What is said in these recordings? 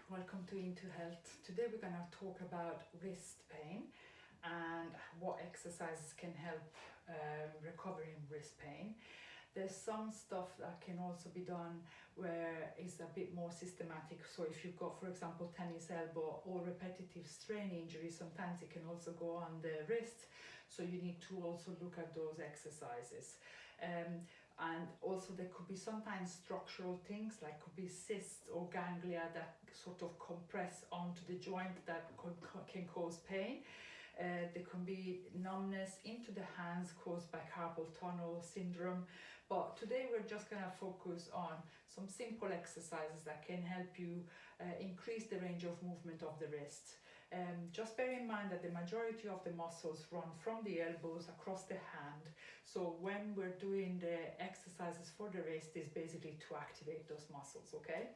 welcome to Into Health. Today we're going to talk about wrist pain and what exercises can help recovering wrist pain. There's some stuff that can also be done where it's a bit more systematic. So if you've got, for example, tennis elbow or repetitive strain injury, sometimes it can also go on the wrist. So you need to also look at those exercises. And also there could be sometimes structural things, like could be cysts or ganglia that sort of compress onto the joint that can cause pain. There can be numbness into the hands caused by carpal tunnel syndrome. But today we're just going to focus on some simple exercises that can help you increase the range of movement of the wrist. Just bear in mind that the majority of the muscles run from the elbows across the hand. So when we're doing the exercises for the wrist is basically to activate those muscles, okay?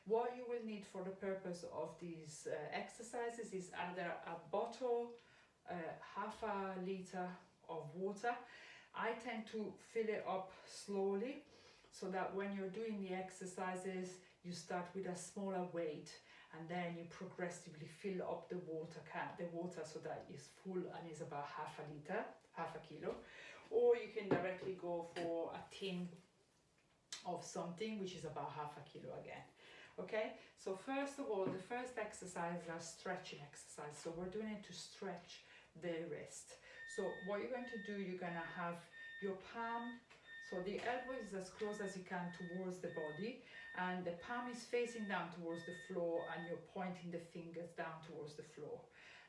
What you will need for the purpose of these exercises is either a bottle, half a liter of water. I tend to fill it up slowly so that when you're doing the exercises, you start with a smaller weight and then you progressively fill up the water so that it's full and is about half a liter, half a kilo. Or you can directly go for a tin of something which is about half a kilo again. Okay, so first of all, the first exercise are stretching exercise. So we're doing it to stretch the wrist. So what you're going to do, you're going to have your palm, so the elbow is as close as you can towards the body, and the palm is facing down towards the floor, and you're pointing the fingers down towards the floor.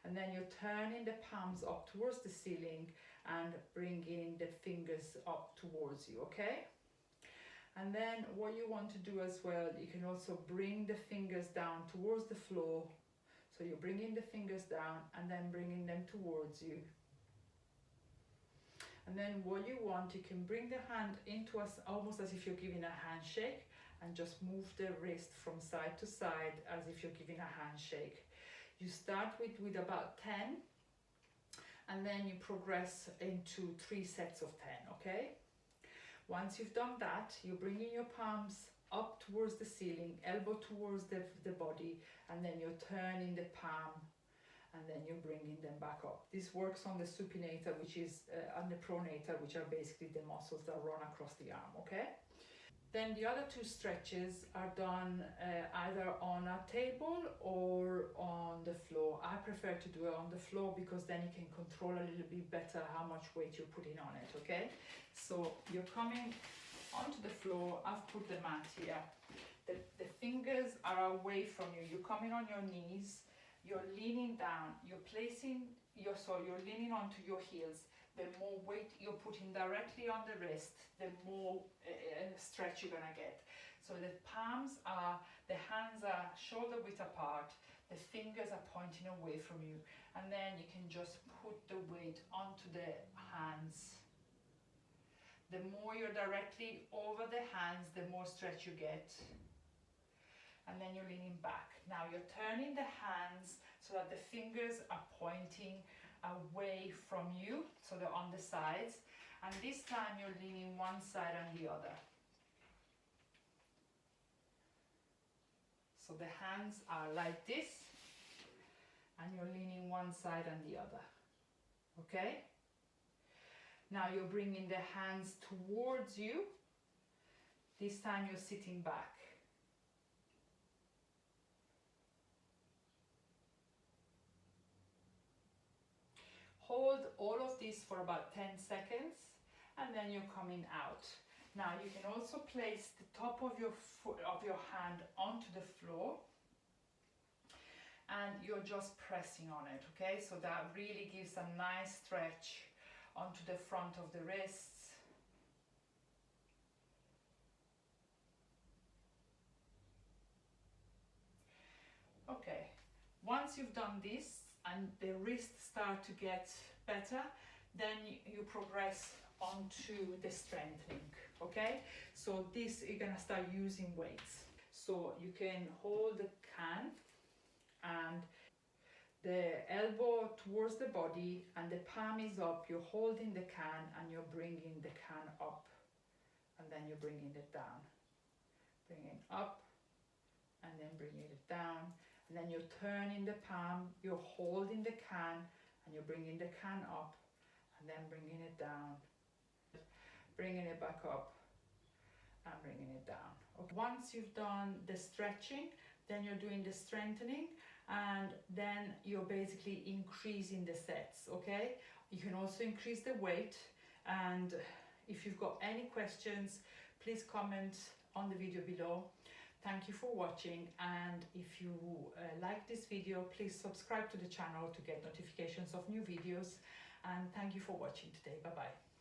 And then you're turning the palms up towards the ceiling and bringing the fingers up towards you, okay? And then what you want to do as well, you can also bring the fingers down towards the floor. So you're bringing the fingers down and then bringing them towards you. And then what you want, you can bring the hand into us almost as if you're giving a handshake and just move the wrist from side to side as if you're giving a handshake. You start with about 10 and then you progress into 3 sets of 10, okay? Once you've done that, you're bringing your palms up towards the ceiling, elbow towards the body, and then you're turning the palm and then you're bringing them back up. This works on the supinator, which is and the pronator, which are basically the muscles that run across the arm, okay? Then the other 2 stretches are done either on a table or on the floor. I prefer to do it on the floor because then you can control a little bit better how much weight you're putting on it, okay? So you're coming onto the floor. I've put the mat here. The fingers are away from you. You're coming on your knees. You're leaning down. You're placing you're leaning onto your heels. The more weight you're putting directly on the wrist, the more stretch you're gonna get. So the hands are shoulder width apart. The fingers are pointing away from you, and then you can just put the weight onto the hands. The more you're directly over the hands, the more stretch you get. And then you're leaning back. Now you're turning the hands so that the fingers are pointing away from you, so they're on the sides. And this time you're leaning one side and the other. So the hands are like this, and you're leaning one side and the other. Okay? Now you're bringing the hands towards you. This time you're sitting back. Hold all of this for about 10 seconds and then you're coming out. Now you can also place the top of your hand onto the floor and you're just pressing on it, okay? So that really gives a nice stretch onto the front of the wrists. Okay, once you've done this, and the wrists start to get better, then you progress onto the strengthening, okay? So this, you're gonna start using weights. So you can hold the can and the elbow towards the body and the palm is up, you're holding the can and you're bringing the can up and then you're bringing it down. Bringing up and then bringing it down. And then you're turning the palm, you're holding the can, and you're bringing the can up, and then bringing it down, bringing it back up, and bringing it down. Okay. Once you've done the stretching, then you're doing the strengthening, and then you're basically increasing the sets, okay? You can also increase the weight, and if you've got any questions, please comment on the video below. Thank you for watching, and if you like this video, please subscribe to the channel to get notifications of new videos, and thank you for watching today. Bye bye.